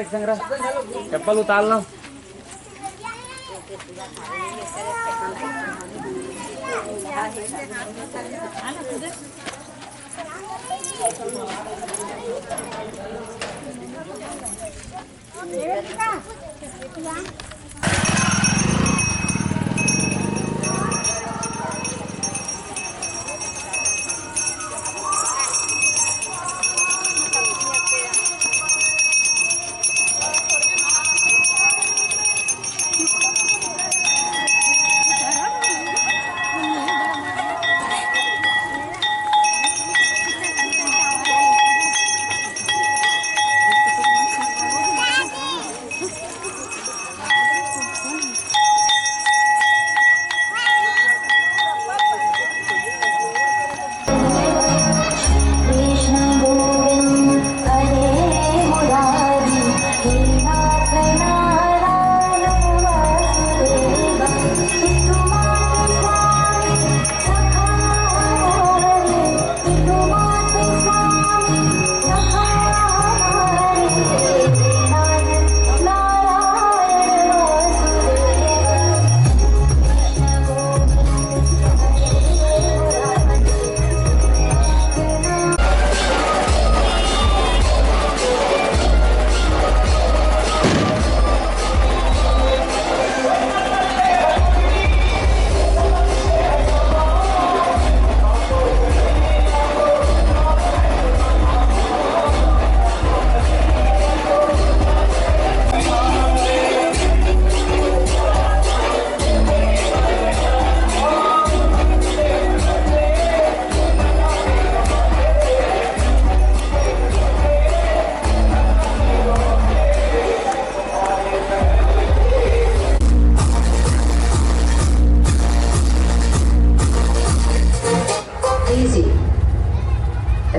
एक संग्रह चप्पल उतार लो।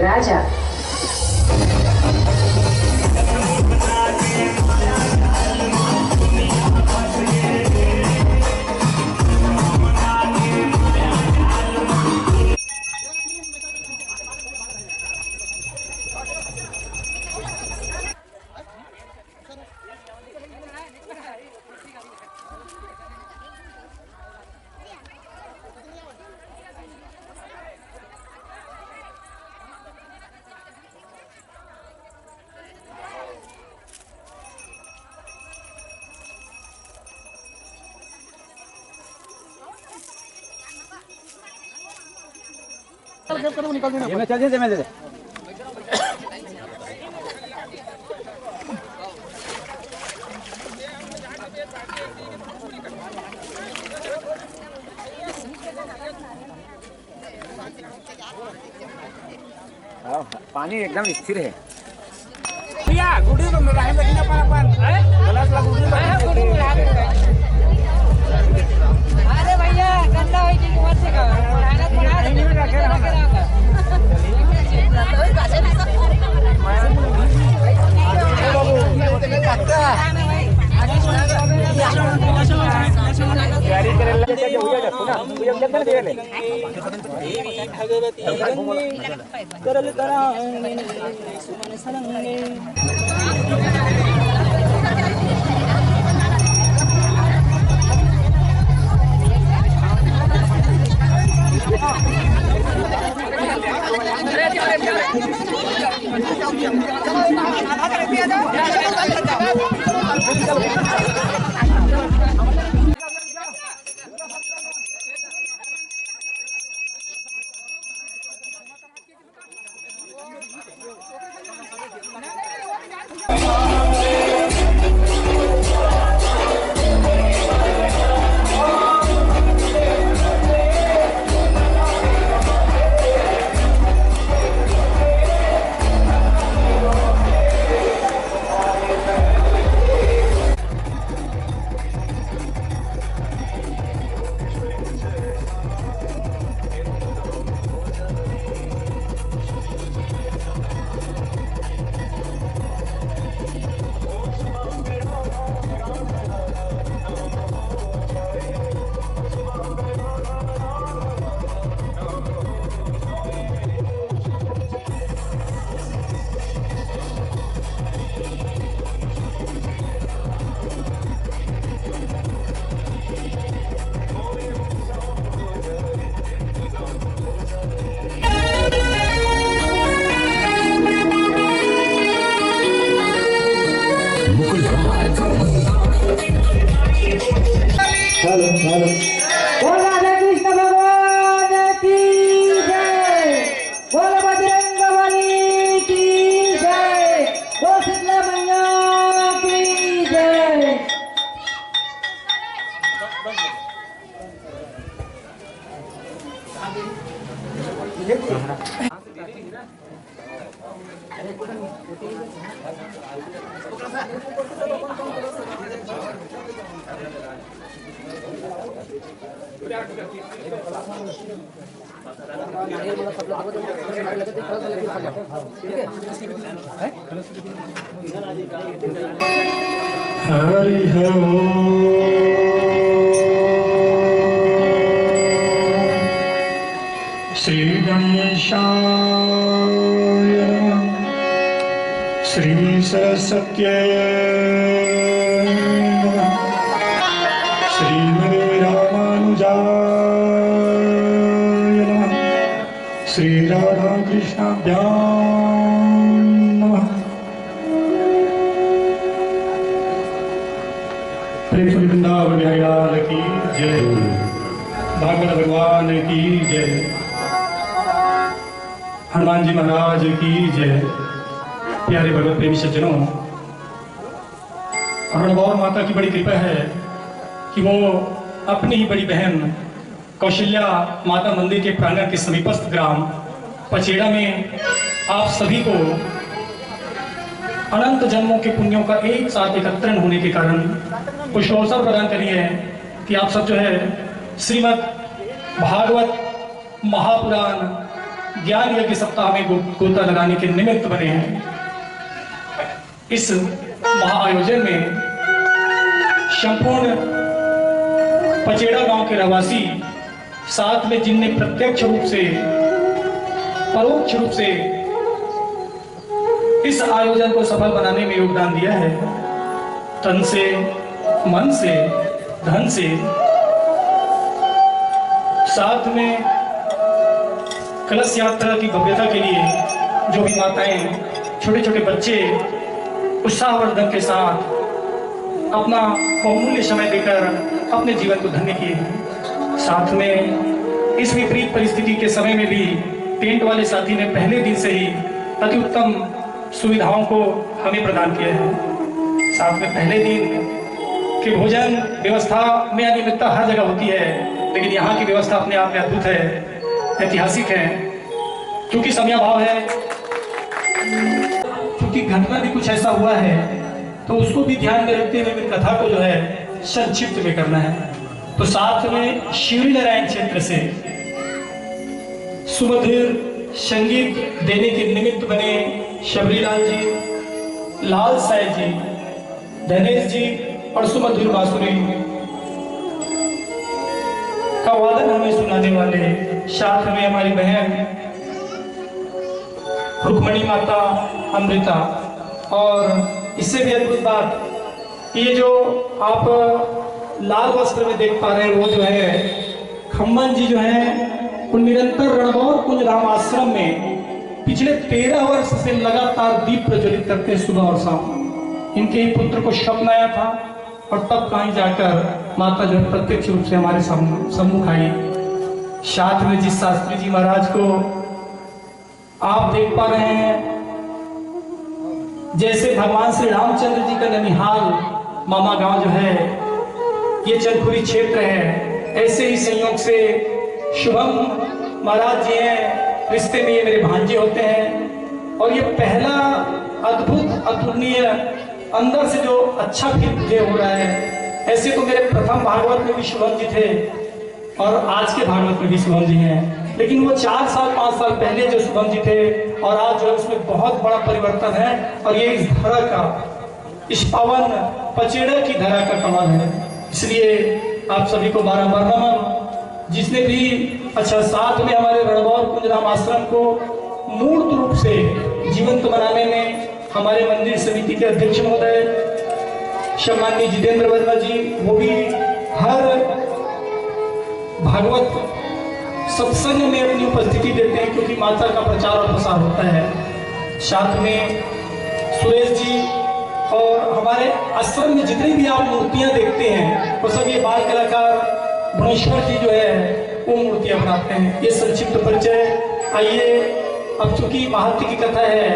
राजा ये मैं चल दे मैं दे पानी एकदम स्थिर है भैया गुड़ी को मिला है लेकिन अपन गलास ला गुड़ी अरे भैया गंदा होई की मत से का मेहनत बना नहीं रखे गाड़ी करे लगे हो जा सुना ये जल्दी दे ले करल करा सुमन सरंगे हरि श्री गणेशाय श्री सरस्वत्यै श्रीमते रामानुजाय श्री राधा कृष्णाभ्यां नमः। प्रेम से वृंदावन बिहारी लाल की जय, भागवत भगवान की जय, हनुमान जी महाराज की जय। प्यारे भगवत प्रेमी सज्जनों, रणगौर माता की बड़ी कृपा है कि वो अपनी ही बड़ी बहन कौशल्या माता मंदिर के प्रांगण के समीपस्थ ग्राम पचेड़ा में आप सभी को अनंत जन्मों के पुण्यों का एक साथ एकत्रण होने के कारण कुछ अवसर प्रदान करी है कि आप सब जो है श्रीमद् भागवत महापुराण ज्ञान यज्ञ सप्ताह में गोता लगाने के निमित्त बने हैं। इस महाआयोजन में संपूर्ण पचेड़ा गांव के रहवासी, साथ में जिनने प्रत्यक्ष रूप से परोक्ष रूप से इस आयोजन को सफल बनाने में योगदान दिया है, तन से, मन से, धन से, साथ में कलश यात्रा की भव्यता के लिए जो भी माताएं, छोटे छोटे बच्चे उत्साहवर्धन के साथ अपना बहुमूल्य समय देकर अपने जीवन को धन्य किए हैं। साथ में इस विपरीत परिस्थिति के समय में भी टेंट वाले साथी ने पहले दिन से ही अति उत्तम सुविधाओं को हमें प्रदान किया है। साथ में पहले दिन की भोजन व्यवस्था में अनियमितता हर जगह होती है, लेकिन यहाँ की व्यवस्था अपने आप में अद्भुत है, ऐतिहासिक है। क्योंकि समयाभाव है, क्योंकि घटना भी कुछ ऐसा हुआ है, तो उसको भी ध्यान में रखते हुए कथा को जो है संक्षिप्त में करना है। तो साथ में शिवरी नारायण क्षेत्र से सुमधुर संगीत देने के निमित्त बने शबरीलाल जी, लाल साय जी, धनेश जी और सुमधुर बांसुरी का वादन हमें सुनाने वाले, साथ में हमारी बहन रुक्मणी माता अमृता। और इससे भी अद्भुत बात, ये जो आप लाल वस्त्र में देख पा रहे हैं, वो जो है खम्मन जी जो है वो निरंतर रणगौर कुंज राम आश्रम में पिछले 13 वर्ष से लगातार दीप प्रज्वलित करते हैं सुबह और शाम। इनके ही पुत्र को स्वप्न आया था और तब कहीं जाकर माता जो है प्रत्यक्ष रूप से हमारे सम्मुख आई। साथ में जिस शास्त्री जी महाराज को आप देख पा रहे हैं, जैसे भगवान श्री रामचंद्र जी का ननिहाल मामा गांव जो है ये चंदपुरी क्षेत्र है, ऐसे ही संयोग से शुभम महाराज जी हैं, रिश्ते में ये मेरे भांजे होते हैं। और ये पहला अद्भुत अतुलनीय अंदर से जो अच्छा फील मुझे हो रहा है। ऐसे तो मेरे प्रथम भागवत में भी शुभम जी थे और आज के भागवत में भी शुभम जी हैं, लेकिन वो 4 साल 5 साल पहले जो शुभम जी थे और आज जो है उसमें बहुत बड़ा परिवर्तन है। और ये इस धरा का, इस पावन पचेड़ा की धरा का कमाल है। इसलिए आप सभी को बार-बार नमन। जिसने भी अच्छा साथ में हमारे रणगौर कुंज राम आश्रम को मूर्त रूप से जीवंत बनाने में हमारे मंदिर समिति के अध्यक्ष महोदय सम्माननीय जितेंद्र वर्मा जी, वो भी हर भागवत सत्संग में अपनी उपस्थिति देते हैं, क्योंकि माता का प्रचार और प्रसार होता है। साथ में सुरेश जी और हमारे आश्रम में जितनी भी आप मूर्तियां देखते हैं वो सब ये बाल कलाकार भुवनेश्वर जी जो है वो मूर्तियां बनाते हैं। ये संक्षिप्त परिचय। आइए, अब चूंकि महत्व की कथा है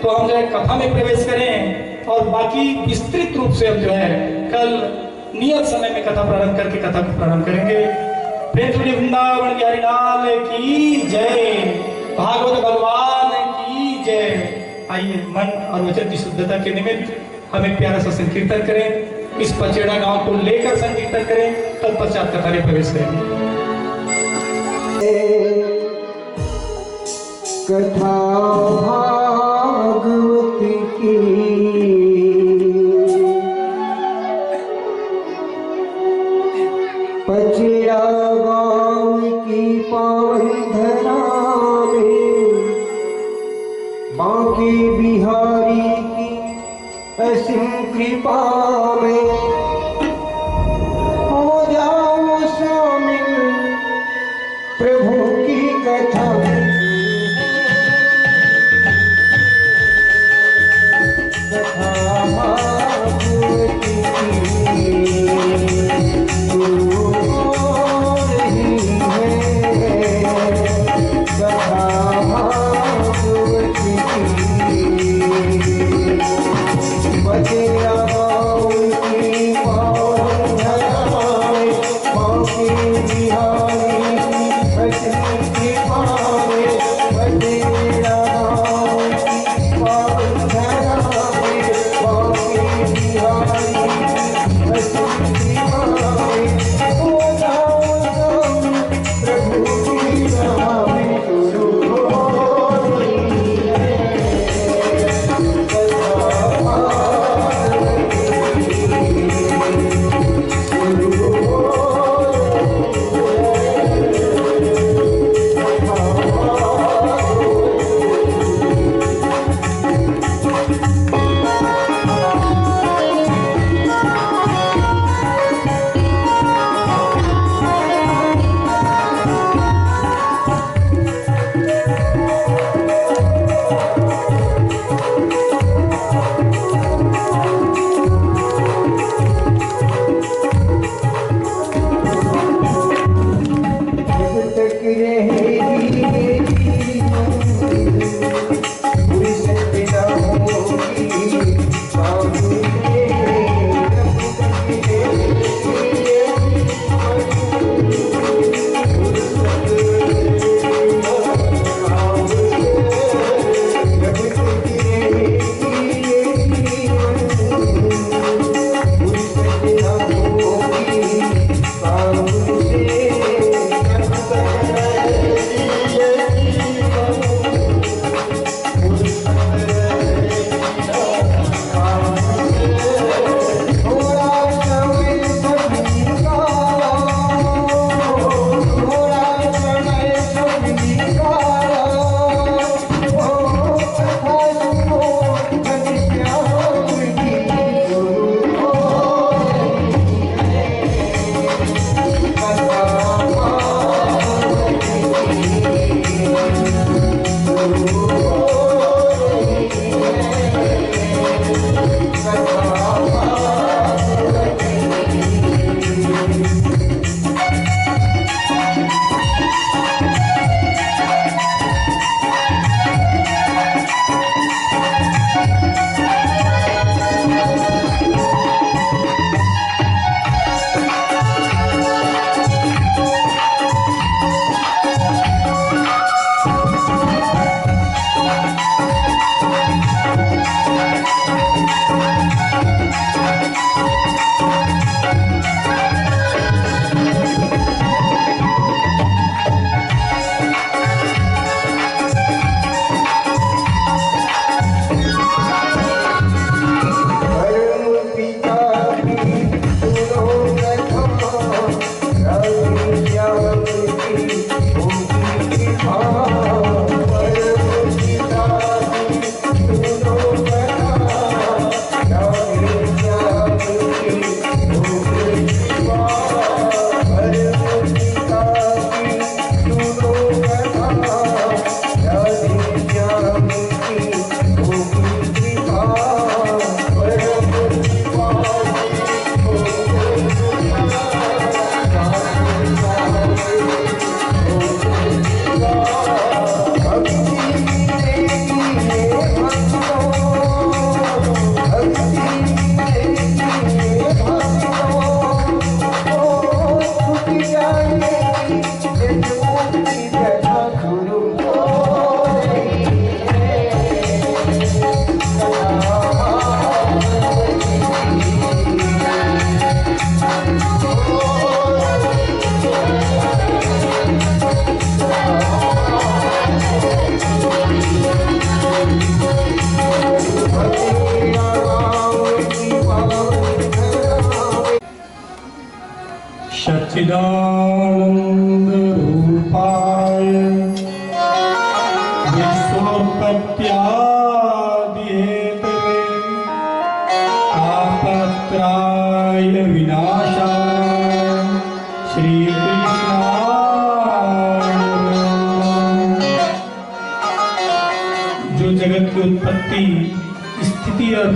तो हम जो है कथा में प्रवेश करें और बाकी विस्तृत रूप से हम जो है कल नियत समय में कथा प्रारंभ करके कथा को प्रारंभ करेंगे। पृथ्वी वृंदावन बिहारी लाल की जय, भागवत भगवान की जय। आइए मन और वचन की शुद्धता के निमित्त हम एक प्यारा सा संकीर्तन करें, इस पचेड़ा गांव को लेकर संकीर्तन करें, तत्पश्चात कथा में प्रवेश करें। कथा भागवती की पचेड़ा गाँव की पावन धरा में बांके बिहारी की असीम कृपा में हो जाओ शामिल प्रभु की कथा।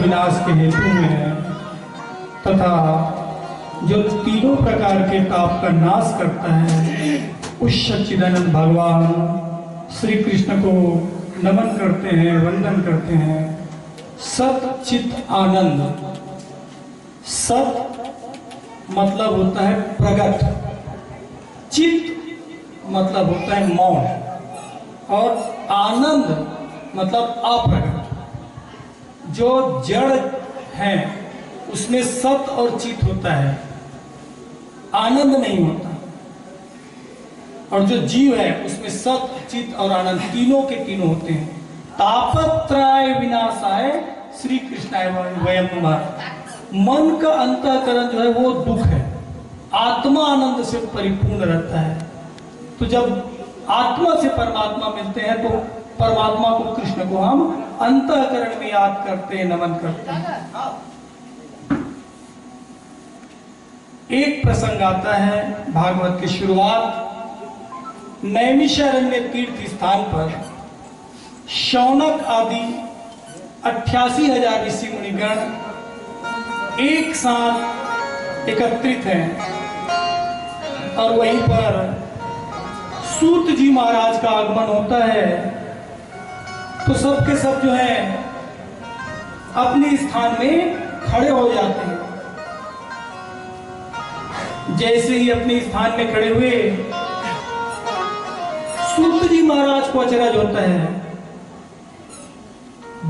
विनाश के हेतु में है तथा जो तीनों प्रकार के ताप का नाश करता है, उस सच्चिदानंद भगवान श्री कृष्ण को नमन करते हैं, वंदन करते हैं। सत चित आनंद। सत मतलब होता है प्रगट, चित मतलब होता है मौन, और आनंद मतलब अप्रगट। जो जड़ है उसमें सत और चित होता है, आनंद नहीं होता। और जो जीव है उसमें सत चित और आनंद तीनों के तीनों होते हैं। तापत्रय विनाशाय श्री कृष्णाय वयम नमः। मन का अंतःकरण जो है वो दुख है, आत्मा आनंद से परिपूर्ण रहता है। तो जब आत्मा से परमात्मा मिलते हैं तो परमात्मा को, कृष्ण को हम अंतःकरण में याद करते हैं, नमन करते हैं। एक प्रसंग आता है भागवत की शुरुआत, नैमिषारण्य तीर्थ स्थान पर शौनक आदि 88,000 ऋषि मुनिगण एक साथ एकत्रित हैं और वहीं पर सूत जी महाराज का आगमन होता है। तो सब के सब जो है अपने स्थान में खड़े हो जाते हैं। जैसे ही अपने स्थान में खड़े हुए, सूत जी महाराज को अचरज होता है।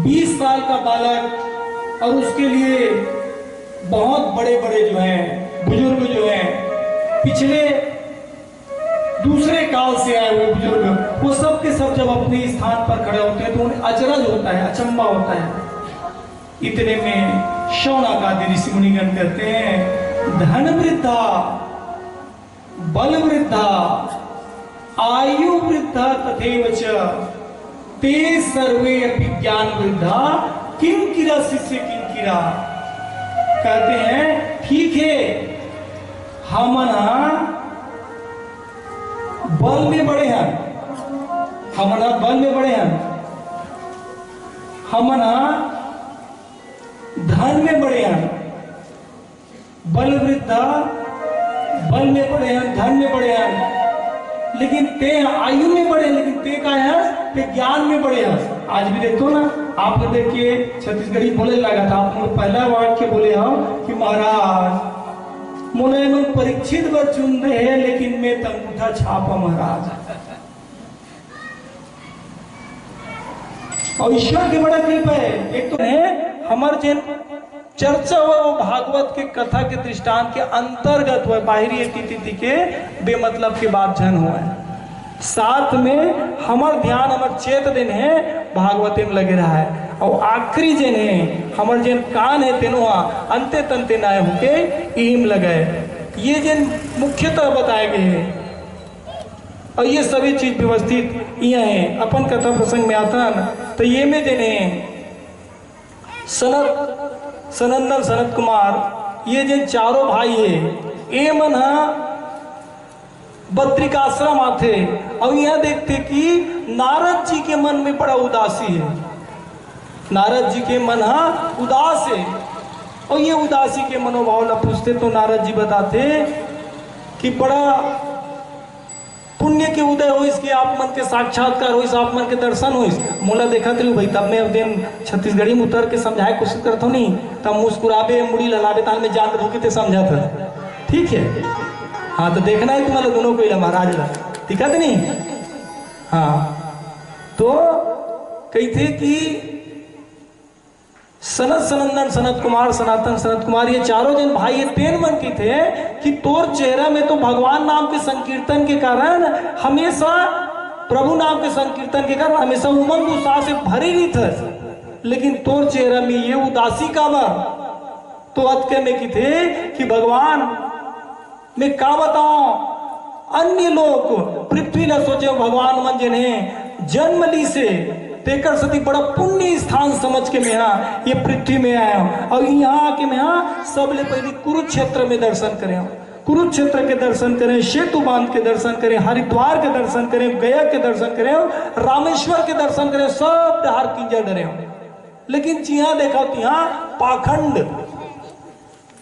20 साल का बालक और उसके लिए बहुत बड़े बड़े जो हैं बुजुर्ग, जो हैं पिछले दूसरे काल से आए हुए बुजुर्ग, वो सब के सब जब अपने स्थान पर खड़े होते हैं तो उन्हें अचरज होता है, अचंबा होता है। इतने में शौनक आदि ऋषि मुनिगण कहते हैं, धन वृद्धा, बल वृद्धा, आयु वृद्धा तथैव च ते सर्वे अपि ज्ञान वृद्धा किंकिरा शिष्य किंकिरा। कहते हैं ठीक है, हम बल में बड़े हैं, हम बल में बड़े हैं, हम धन में बड़े हैं, बल वृद्धा, बल में बड़े हैं, धन में बड़े हैं, लेकिन ते आयु में बड़े, लेकिन ते का है ते ज्ञान में बड़े हैं। आज भी देखो ना, आप देखिए छत्तीसगढ़ी बोले लगा था, आप लोग पहला वाक्य बोले हम कि महाराज मोने में परीक्षित व चुन दे है, लेकिन मैं तंगूठा छापा महाराज। और ईश्वर की बड़ा कृपा है। एक तो है हमारे जिन चर्चा हुआ वो भागवत के कथा के दृष्टांत के अंतर्गत हुआ, बाहरी तिथि के बेमतलब के बात जन हुआ है। साथ में हमार ध्यान, हमार चेत दिन है भागवते में लगे रहा है। और आखिरी जन है हमार जन कान है तेनुआ अंते तंते नाय होके ईम लगे। ये जन मुख्यतः बताए गए हैं और ये सभी चीज व्यवस्थित यहाँ है। अपन कथा प्रसंग में आता ना तो ये में देने सनंदन सनत कुमार, ये जो चारों भाई है ये मन बद्रिकाश्रम आते और यह देखते कि नारद जी के मन में बड़ा उदासी है। नारद जी के मन उदास है और ये उदासी के मनोभाव ला पूछते तो नारद जी बताते कि बड़ा पुण्य के उदय हो, इसके आप मन के साक्षात्कार हो, इस आप मन के दर्शन हो। मोला देखा थे भाई, तब मैं दिन छत्तीसगढ़ी में उतर के समझाए कोशिश करता हूँ नहीं, तब मुस्कुराबे मुड़ी ललाबे ताल में जान धोके थे समझा था। ठीक है, हाँ तो देखना है तुम्हारे दोनों को ही महाराज ला दिखा थे नहीं। हाँ तो कहते कि सनंदन सनत कुमार, सनातन सनत कुमार, ये चारों जन भाई ये तेन मन के थे कि तोर चेहरा में तो भगवान नाम के संकीर्तन के कारण हमेशा, प्रभु नाम के संकीर्तन के कारण हमेशा उमंग उत्साह से भरी रही था, लेकिन तोर चेहरा में ये उदासी का बार तो अतके में की थे कि भगवान मैं का बताऊं, अन्य लोग पृथ्वी न सोचे भगवान मन जिन्हें जन्म ली से तेकर सती बड़ा पुण्य स्थान समझ के मैं यहाँ ये पृथ्वी में आया हूँ। और यहाँ आके मैं यहाँ सबले पहले कुरुक्षेत्र में दर्शन करें, कुरुक्षेत्र के दर्शन करें, सेतु बांध के दर्शन करें, हरिद्वार के दर्शन करें, गया के दर्शन करें, रामेश्वर के दर्शन करें, सब हार किंजर डरे। लेकिन जिया देखा तिहा पाखंड,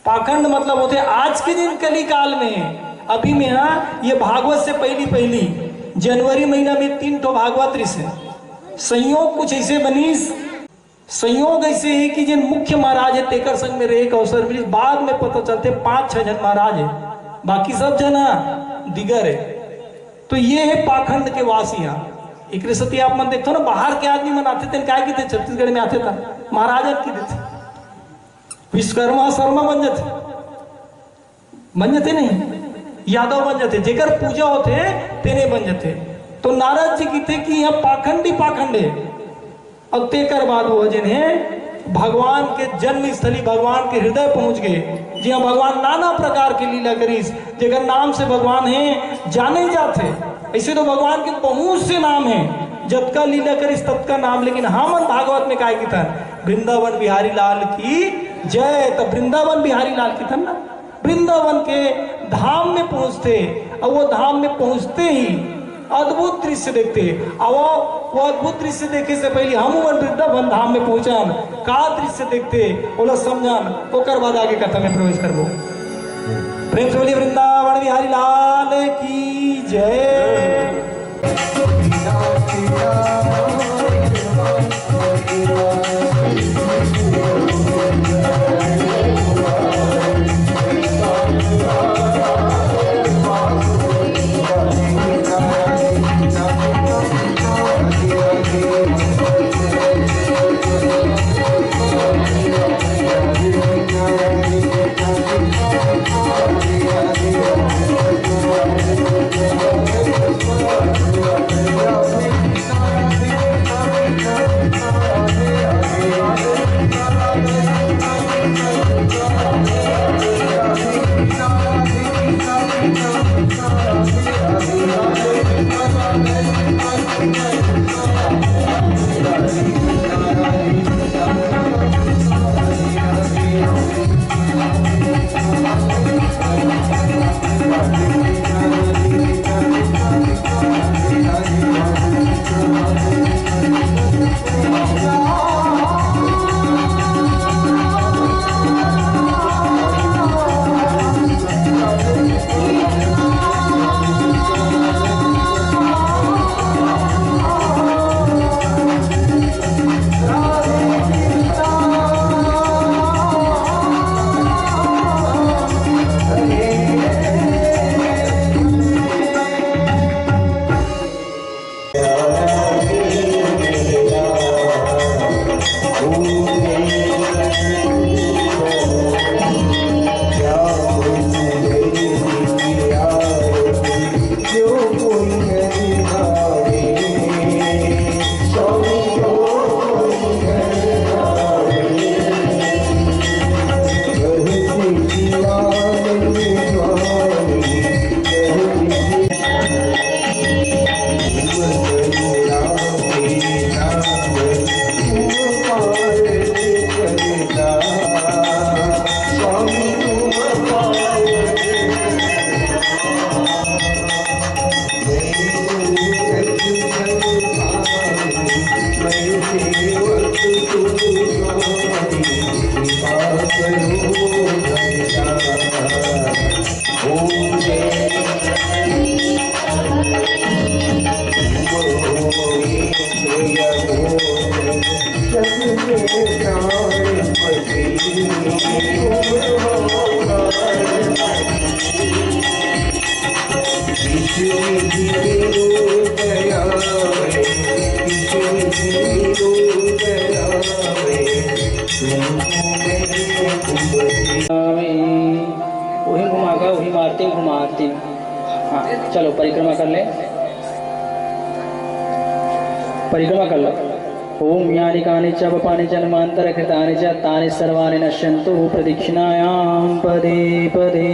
पाखंड मतलब होते आज के दिन कली काल में। अभी में यहाँ ये भागवत से पहली जनवरी महीना में 3 ठो भागवत ऋष है। संयोग कुछ ऐसे बनीस, संयोग ऐसे है कि जिन मुख्य महाराज है तेकर संग में रहे का अवसर मिली। बाद में पता चलते 5-6 जन महाराज है, बाकी सब जना दिगर है। तो ये है पाखंड के वासियां। एक सती आप मन देखो ना, बाहर के आदमी मन आते थे, क्या की थे छत्तीसगढ़ में आते था महाराज की थे, विश्वकर्मा शर्मा बन जाते नहीं, यादव बन जाते, जेकर पूजा होते तेने बन जाते। तो नारद जी की थे कि यह पाखंडी पाखंड है। और तेकर बाद वो जिन्हें भगवान के जन्म स्थली, भगवान के हृदय पहुंच गए, जी हाँ, भगवान नाना प्रकार की लीला करीस, जेकर नाम से भगवान है जाने जाते। ऐसे तो भगवान के बहुत से नाम है, जब का लीला करीस तब का नाम। लेकिन हमन भागवत में काय की था, वृंदावन बिहारी लाल की जय। तब वृंदावन बिहारी लाल की था ना, वृंदावन के धाम में पहुंचते, और वो धाम में पहुंचते ही अद्भुत दृश्य देखते। अब वो अद्भुत दृश्य देखे से पहले हम वृंदावन धाम में पहुंचान का दृश्य देखते बोला समझान, ओकर बाद आगे कथा में प्रवेश करबो। प्रेम से बोलिए वृंदावन बिहारी लाल की जय। वही घुमागा वही मारती घुमाती। हाँ चलो परिक्रमा कर ले, परिक्रमा कर लो। ओम यानि कानि च पानि जन्मांतर कृतानि च तानि सर्वाणि नश्यन्तु प्रदक्षिणायां पदे पदे।